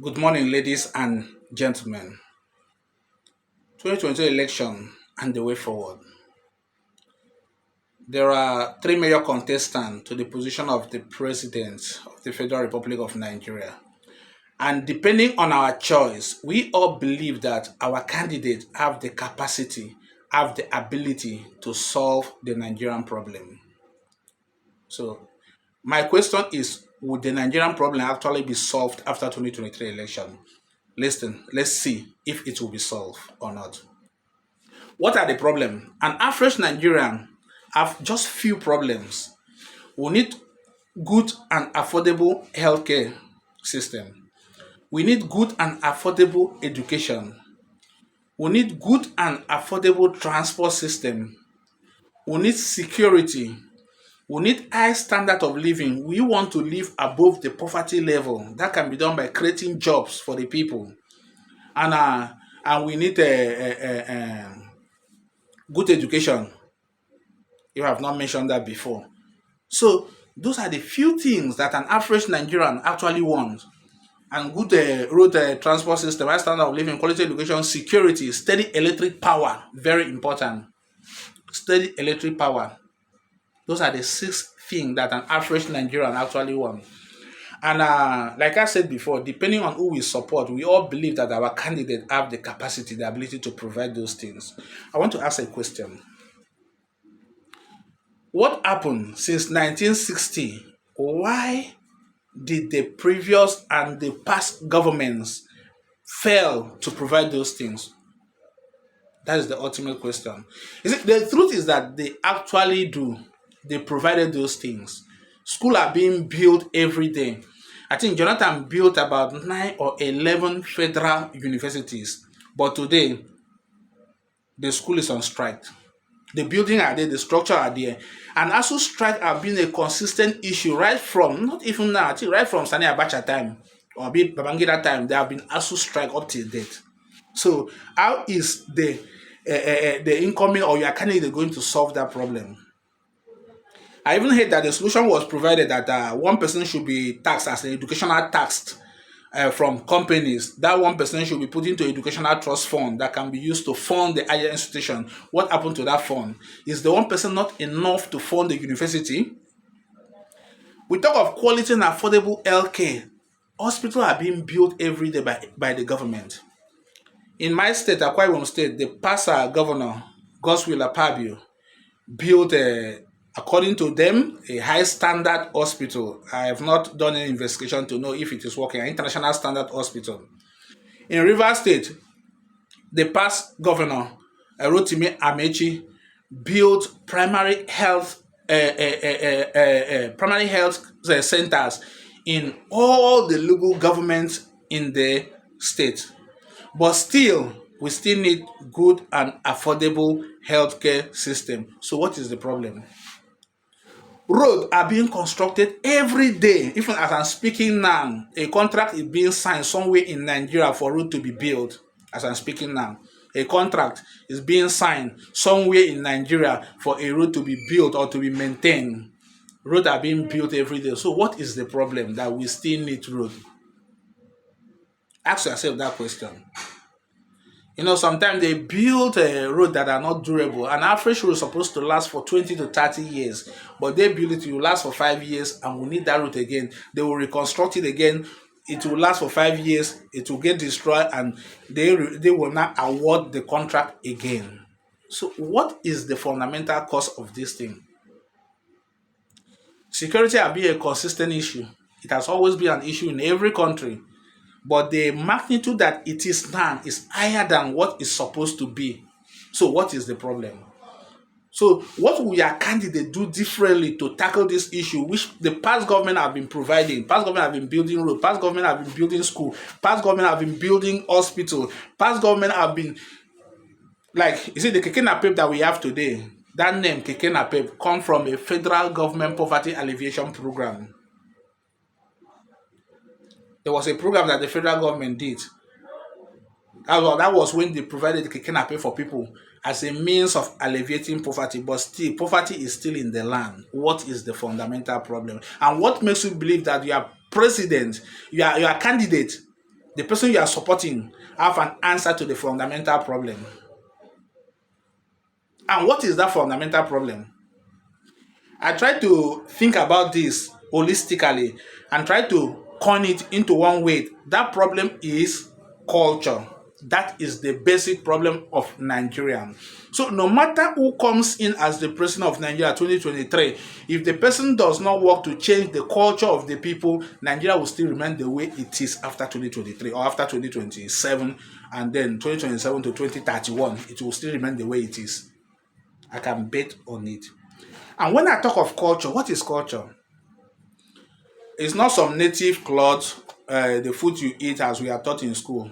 Good morning, ladies and gentlemen. 2022 election and the way forward. There are three major contestants to the position of the President of the Federal Republic of Nigeria. And depending on our choice, we all believe that our candidates have the capacity, have the ability to solve the Nigerian problem. So, my question is, would the Nigerian problem actually be solved after 2023 election? Listen, let's see if it will be solved or not. What are the problems? An average Nigerian have just few problems. We need good and affordable healthcare system. We need good and affordable education. We need good and affordable transport system. We need security. We need high standard of living. We want to live above the poverty level. That can be done by creating jobs for the people. And we need a good education. You have not mentioned that before. So those are the few things that an average Nigerian actually wants. And good road transport system, high standard of living, quality education, security, steady electric power, very important. Steady electric power. Those are the six things that an average Nigerian actually wants. And like I said before, depending on who we support, we all believe that our candidates have the capacity, the ability to provide those things. I want to ask a question. What happened since 1960? Why did the previous and the past governments fail to provide those things? That is the ultimate question. The truth is that they actually do. They provided those things. Schools are being built every day. I think Jonathan built about 9 or 11 federal universities. But today, the school is on strike. The building are there, the structure are there. And ASUU strike have been a consistent issue right from, not even now, I think right from Sani Abacha time or Babangida time, there have been ASUU strike up till date. So how is the incoming or your candidate going to solve that problem? I even heard that the solution was provided that one person should be taxed as an educational tax from companies. That 1% should be put into educational trust fund that can be used to fund the higher institution. What happened to that fund? Is the 1% not enough to fund the university? We talk of quality and affordable healthcare. Hospitals are being built every day by the government. In my state, Akwa Ibom State, the past governor, Godswill Akpabio, built according to them, a high standard hospital. I have not done any investigation to know if it is working. An international standard hospital. In Rivers State, the past governor, Rotimi Amechi, built primary health centers in all the local governments in the state. But still, we still need good and affordable healthcare system. So what is the problem? Roads are being constructed every day. Even as I'm speaking now, a contract is being signed somewhere in Nigeria for road to be built. As I'm speaking now, a contract is being signed somewhere in Nigeria for a road to be built or to be maintained. Roads are being built every day. So what is the problem that we still need road? Ask yourself that question. Sometimes they build a road that are not durable. An average road is supposed to last for 20 to 30 years, but they build it, it will last for 5 years, and we need that road again. They will reconstruct it again. It will last for 5 years. It will get destroyed, and they will not award the contract again. So, what is the fundamental cause of this thing? Security has been a consistent issue. It has always been an issue in every country. But the magnitude that it is now is higher than what is supposed to be. So what is the problem? So what will your candidate do differently to tackle this issue, which the past government have been providing? Past government have been building roads, past government have been building school, past government have been building hospital, past government have been, like, you see the Keke Napep that we have today, that name Keke Napep come from a federal government poverty alleviation program. There was a program that the federal government did. That was when they provided the Keke Napep for people as a means of alleviating poverty. But still, poverty is still in the land. What is the fundamental problem? And what makes you believe that your president, your candidate, The person you are supporting have an answer to the fundamental problem. And what is that fundamental problem? I try to think about this holistically and try to coin it into one way. That problem is culture. That is the basic problem of Nigeria. So no matter who comes in as the president of Nigeria 2023, if the person does not work to change the culture of the people, Nigeria will still remain the way it is after 2023 or after 2027, and then 2027 to 2031, it will still remain the way it is. I can bet on it. And when I talk of culture, what is culture? It's not some native clothes, the food you eat as we are taught in school.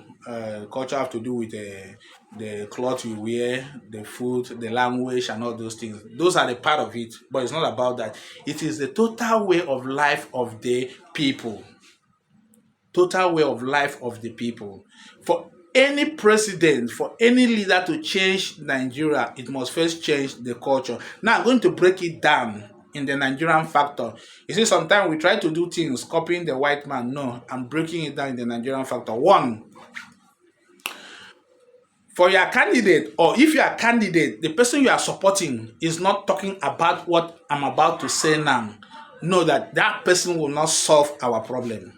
Culture have to do with the cloth you wear, the food, the language, and all those things. Those are the part of it, but it's not about that. It is the total way of life of the people. Total way of life of the people. For any president, for any leader to change Nigeria, it must first change the culture. Now I'm going to break it down in the Nigerian factor. You see, sometimes we try to do things copying the white man. No, I'm breaking it down in the Nigerian factor. One, for your candidate, or if you are a candidate, the person you are supporting is not talking about what I'm about to say now. Know that that person will not solve our problem.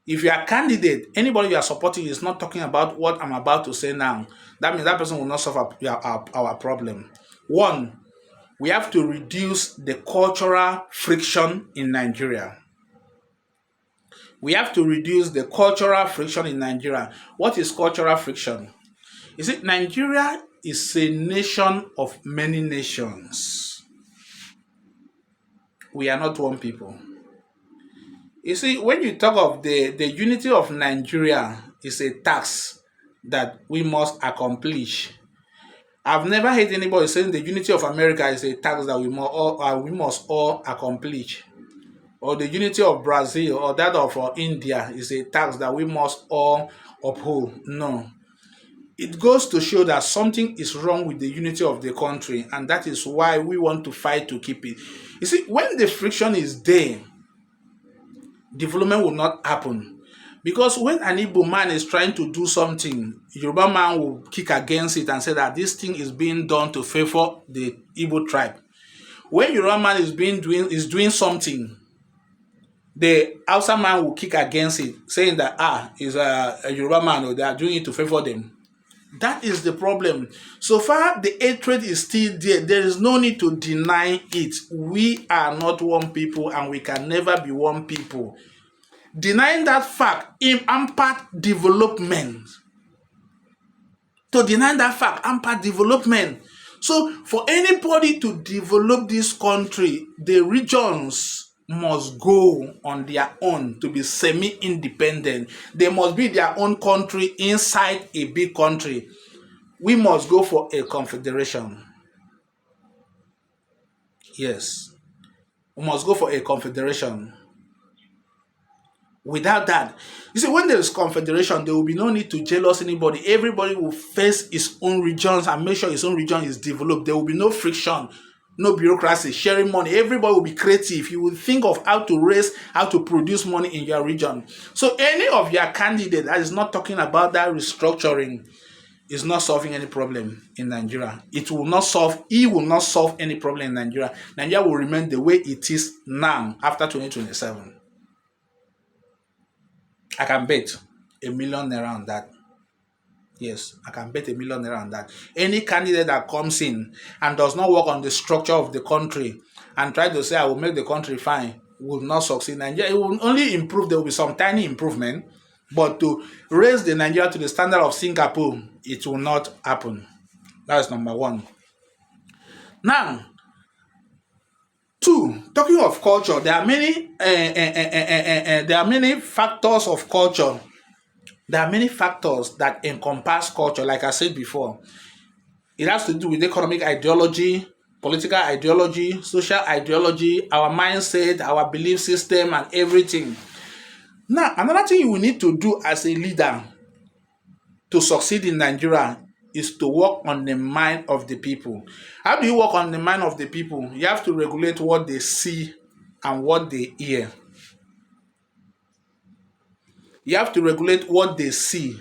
If you are a candidate, anybody you are supporting is not talking about what I'm about to say now. That means that person will not solve our problem. One, we have to reduce the cultural friction in Nigeria. We have to reduce the cultural friction in Nigeria. What is cultural friction? You see, Nigeria is a nation of many nations. We are not one people. You see, when you talk of the unity of Nigeria is a task that we must accomplish. I've never heard anybody saying the unity of America is a task that we must all accomplish. Or the unity of Brazil or that of India is a task that we must all uphold. No. It goes to show that something is wrong with the unity of the country, and that is why we want to fight to keep it. You see, when the friction is there, development will not happen. Because when an Igbo man is trying to do something, Yoruba man will kick against it and say that this thing is being done to favor the Igbo tribe. When Yoruba man is doing something, the Hausa man will kick against it, saying that is a Yoruba man, or they are doing it to favor them. That is the problem. So far, the hatred is still there. There is no need to deny it. We are not one people, and we can never be one people. Denying that fact impart development. To deny that fact impart development. So for anybody to develop this country, the regions must go on their own to be semi-independent. They must be their own country inside a big country. We must go for a confederation. Yes. We must go for a confederation. Without that, you see, when there is confederation, there will be no need to jealous anybody. Everybody will face his own regions and make sure his own region is developed. There will be no friction, no bureaucracy, sharing money. Everybody will be creative. You will think of how to produce money in your region. So any of your candidate that is not talking about that restructuring is not solving any problem in Nigeria. He will not solve any problem in Nigeria. Nigeria will remain the way it is now after 2027. I can bet ₦1 million on that. Yes, I can bet ₦1 million on that. Any candidate that comes in and does not work on the structure of the country and try to say, I will make the country fine, will not succeed. Nigeria, it will only improve. There will be some tiny improvement, but to raise the Nigeria to the standard of Singapore, it will not happen. That's number one. Now, two, talking of culture, there are many factors of culture. There are many factors that encompass culture, like I said before. It has to do with economic ideology, political ideology, social ideology, our mindset, our belief system, and everything. Now, another thing you will need to do as a leader to succeed in Nigeria is to work on the mind of the people. How do you work on the mind of the people? You have to regulate what they see and what they hear. You have to regulate what they see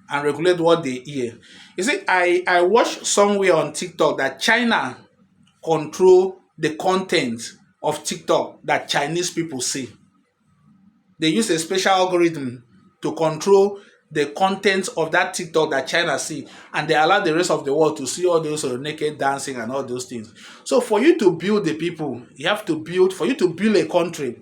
and regulate what they hear. You see, I watched somewhere on TikTok that China control the content of TikTok that Chinese people see. They use a special algorithm to control the content of that TikTok that China see, and they allow the rest of the world to see all those naked dancing and all those things. So for you to build the people, you have to build, for you to build a country,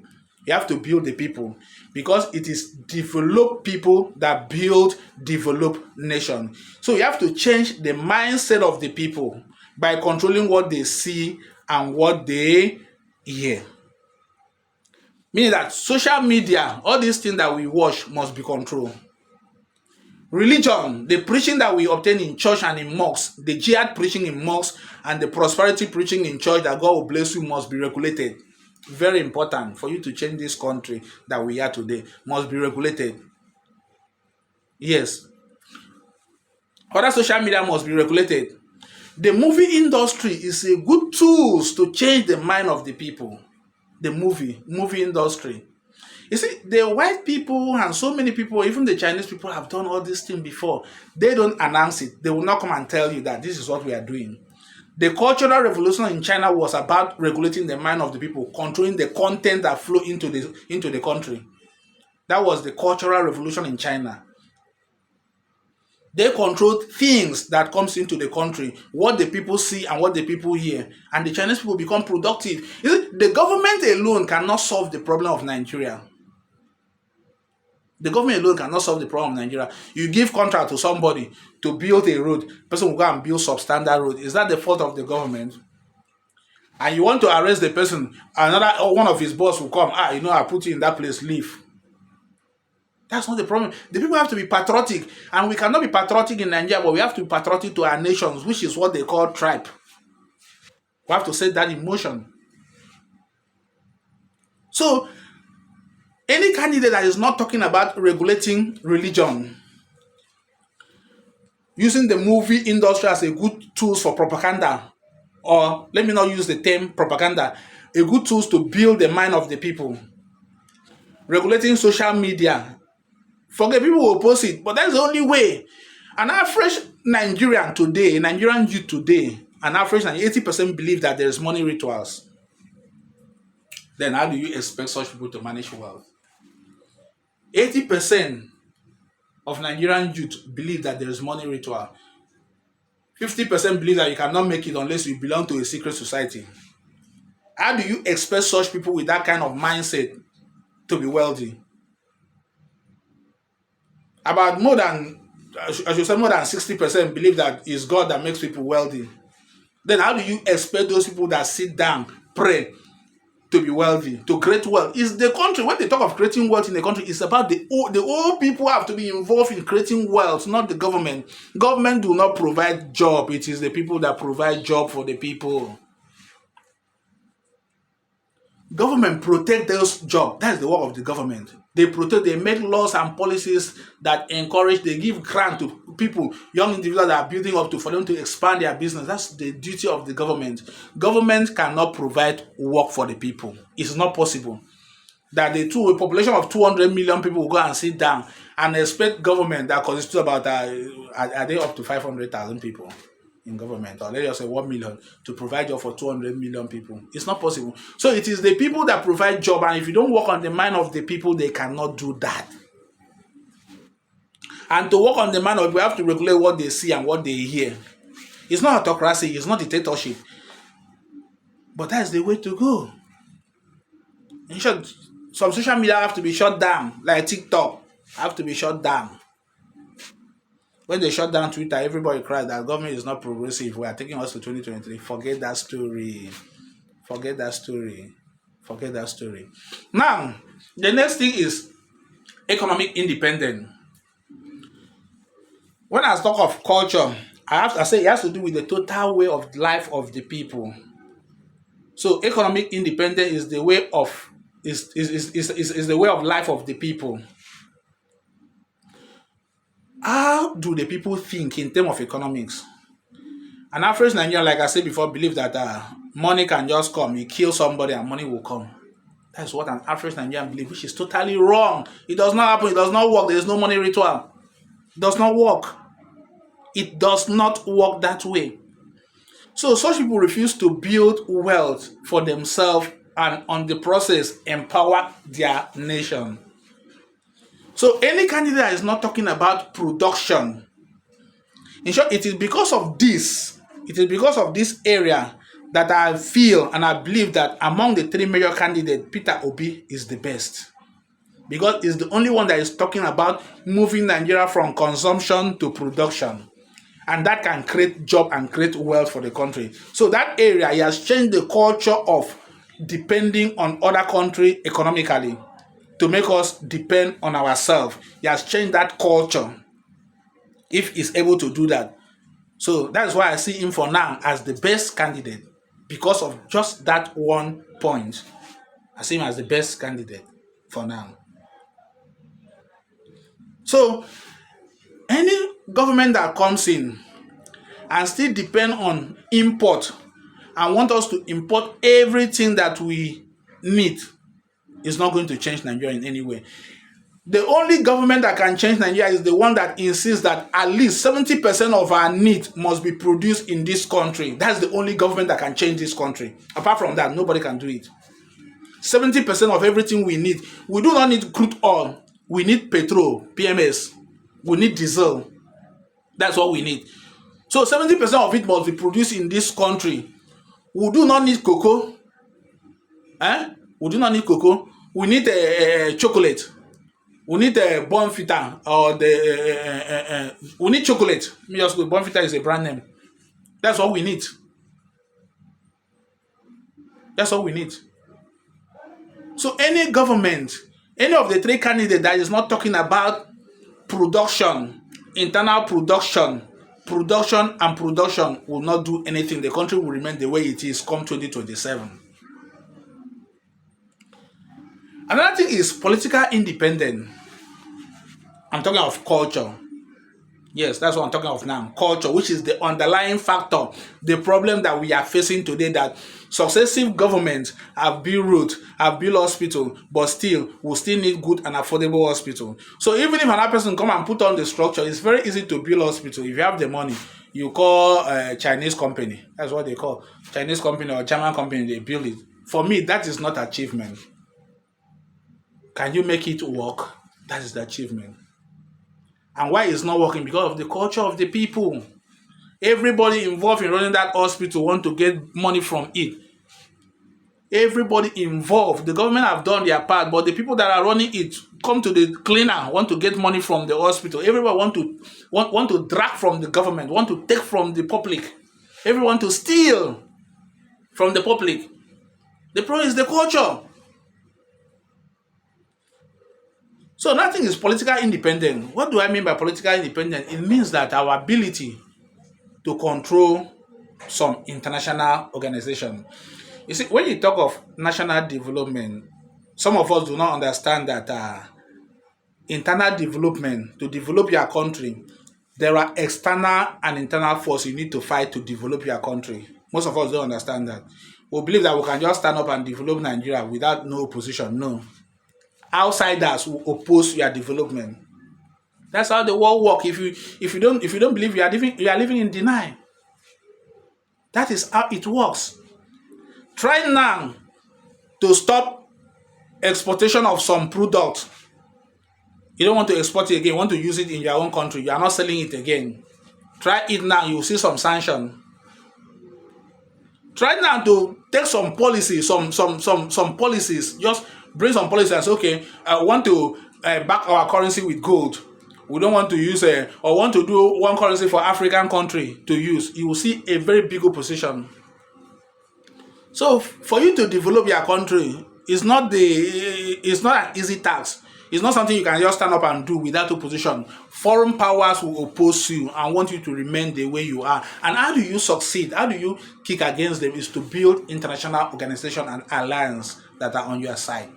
you have to build the people, because it is developed people that build developed nation. So you have to change the mindset of the people by controlling what they see and what they hear. Meaning that social media, all these things that we watch must be controlled. Religion, the preaching that we obtain in church and in mosques, the jihad preaching in mosques and the prosperity preaching in church that God will bless you must be regulated. Very important for you to change this country that we are today. Must be regulated. Yes. Other social media must be regulated. The movie industry is a good tool to change the mind of the people. The movie industry. You see, the white people and so many people, even the Chinese people, have done all these things before. They don't announce it. They will not come and tell you that this is what we are doing. The Cultural Revolution in China was about regulating the mind of the people, controlling the content that flow into the country. That was the Cultural Revolution in China. They controlled things that comes into the country, what the people see and what the people hear, and the Chinese people become productive. The government alone cannot solve the problem of Nigeria. The government alone cannot solve the problem of Nigeria. You give contract to somebody to build a road, person will go and build substandard road. Is that the fault of the government? And you want to arrest the person, one of his boss will come, I put you in that place, leave. That's not the problem. The people have to be patriotic, and we cannot be patriotic in Nigeria, but we have to be patriotic to our nations, which is what they call tribe. We have to set that in motion. So, any candidate that is not talking about regulating religion, using the movie industry as a good tool for propaganda, or let me not use the term propaganda, a good tool to build the mind of the people, regulating social media. Forget people will oppose it, but that's the only way. An average Nigerian youth today, an average 80% believe that there is money rituals. Then how do you expect such people to manage wealth? 80% of Nigerian youth believe that there is money ritual. 50% believe that you cannot make it unless you belong to a secret society. How do you expect such people with that kind of mindset to be wealthy? About more than 60% believe that it's God that makes people wealthy. Then how do you expect those people that sit down, pray, to be wealthy, to create wealth? It's the country. When they talk of creating wealth in the country, it's about the old people have to be involved in creating wealth, not the government. Government do not provide job. It is the people that provide job for the people. Government protect those jobs. That's the work of the government. They protect, they make laws and policies that encourage, they give grant to people, young individuals that are building up for them to expand their business. That's the duty of the government. Government cannot provide work for the people. It's not possible that a population of 200 million people will go and sit down and expect government that consists about, are they up to 500,000 people in government, or let's just say 1 million, to provide job for 200 million people. It's not possible. So it is the people that provide job, and if you don't work on the mind of the people, they cannot do that. And to work on the mind of, we have to regulate what they see and what they hear. It's not autocracy, it's not dictatorship, but that's the way to go. In short, some social media have to be shut down, like TikTok have to be shut down. When they shut down Twitter, everybody cries that government is not progressive. We are taking us to 2023. Forget that story. Forget that story. Forget that story. Now, the next thing is economic independence. When I talk of culture, I say it has to do with the total way of life of the people. So economic independence is the way of is the way of life of the people. How do the people think in terms of economics? An average Nigerian, like I said before, believe that money can just come. You kill somebody and money will come. That's what an average Nigerian believes, which is totally wrong. It does not happen. It does not work. There is no money ritual. It does not work. It does not work that way. So such people refuse to build wealth for themselves and on the process empower their nation. So any candidate that is not talking about production, in short, it is because of this area that I feel and I believe that among the three major candidates, Peter Obi is the best. Because it's the only one that is talking about moving Nigeria from consumption to production. And that can create job and create wealth for the country. So that area, he has changed the culture of depending on other countries economically to make us depend on ourselves. He has changed that culture if he's able to do that. So that's why I see him for now as the best candidate because of just that one point. I see him as the best candidate for now. So any government that comes in and still depend on import and want us to import everything that we need is not going to change Nigeria in any way. The only government that can change Nigeria is the one that insists that at least 70% of our needs must be produced in this country. That's the only government that can change this country. Apart from that, nobody can do it. 70% of everything we need. We do not need crude oil. We need petrol, PMS. We need diesel. That's what we need. So 70% of it must be produced in this country. We do not need cocoa. We do not need cocoa. We need chocolate. We need Bonfita or we need chocolate. Let me just go. Bonfita is a brand name. That's what we need. That's what we need. So any government, any of the three candidates that is not talking about production, internal production and production will not do anything. The country will remain the way it is come 2027. Another thing is political independence. I'm talking of culture. Yes, that's what I'm talking of now. Culture, which is the underlying factor, the problem that we are facing today, that successive governments have built roads, have built hospital, but still, we still need good and affordable hospital. So even if another person come and put on the structure, it's very easy to build hospital. If you have the money, you call a Chinese company. That's what they call. Chinese company or German company, they build it. For me, that is not achievement. Can you make it work? That is the achievement. And why it's not working? Because of the culture of the people. Everybody involved in running that hospital want to get money from it. Everybody involved. The government have done their part, but the people that are running it come to the cleaner, want to get money from the hospital. Everybody want to drag from the government, want to take from the public. Everyone to steal from the public. The problem is the culture. So nothing is political independent. What do I mean by political independent? It means that our ability to control some international organization. You see, when you talk of national development, some of us do not understand that internal development, to develop your country, there are external and internal forces you need to fight to develop your country. Most of us don't understand that. We believe that we can just stand up and develop Nigeria without no opposition. No. Outsiders will oppose your development. That's how the world works. If you don't believe, you are living in denial. That is how it works. Try now to stop exportation of some product. You don't want to export it again. You want to use it in your own country. You are not selling it again. Try it now. You will see some sanction. Try now to take some policies, some policies. Just bring some policies and say, okay, I want to back our currency with gold. We don't want to use or want to do one currency for African country to use. You will see a very big opposition. So for you to develop your country, it's not an easy task. It's not something you can just stand up and do without opposition. Foreign powers will oppose you and want you to remain the way you are. And how do you succeed? How do you kick against them? Is to build international organization and alliance that are on your side.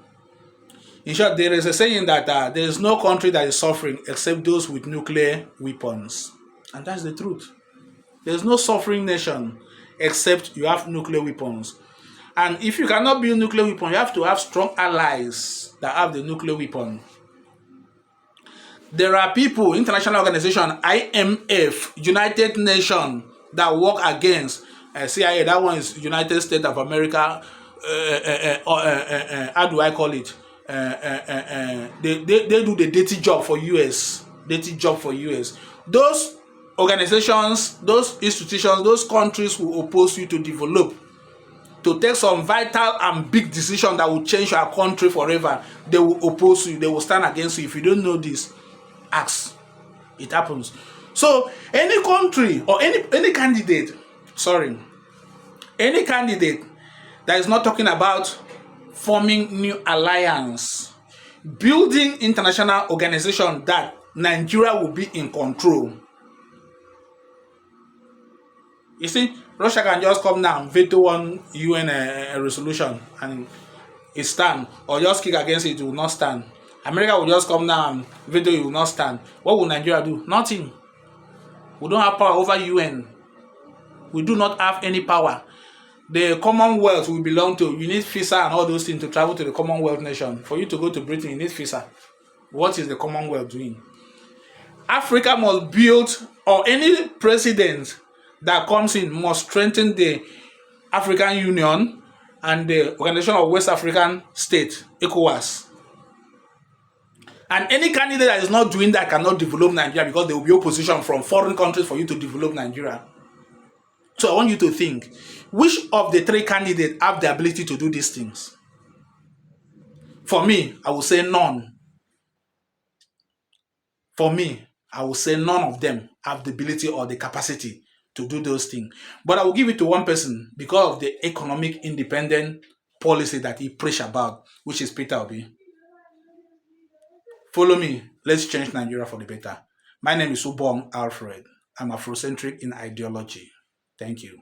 In short, there is a saying that there is no country that is suffering except those with nuclear weapons. And that's the truth. There is no suffering nation except you have nuclear weapons. And if you cannot build nuclear weapon, you have to have strong allies that have the nuclear weapon. There are people, international organization, IMF, United Nations, that work against CIA. That one is United States of America. How do I call it? They do the dirty job for US. Dirty job for US. Those organizations, those institutions, those countries will oppose you to develop, to take some vital and big decision that will change your country forever. They will oppose you. They will stand against you. If you don't know this, ask. It happens. So any country or any candidate, any candidate that is not talking about forming new alliance, building international organization that Nigeria will be in control. You see, Russia can just come now and veto one UN resolution and it stand, or just kick against it, it will not stand. America will just come now and veto it, will not stand. What will Nigeria do? Nothing. We don't have power over UN. We do not have any power. The Commonwealth we belong to, you need visa and all those things to travel to the Commonwealth nation. For you to go to Britain, you need visa. What is the Commonwealth doing? Africa must build, or any president that comes in must strengthen the African Union and the Organization of West African States, ECOWAS. And any candidate that is not doing that cannot develop Nigeria, because there will be opposition from foreign countries for you to develop Nigeria. So I want you to think, which of the three candidates have the ability to do these things? For me, I will say none. For me, I will say none of them have the ability or the capacity to do those things. But I will give it to one person because of the economic independent policy that he preached about, which is Peter Obi. Follow me. Let's change Nigeria for the better. My name is Ubong Alfred. I'm Afrocentric in ideology. Thank you.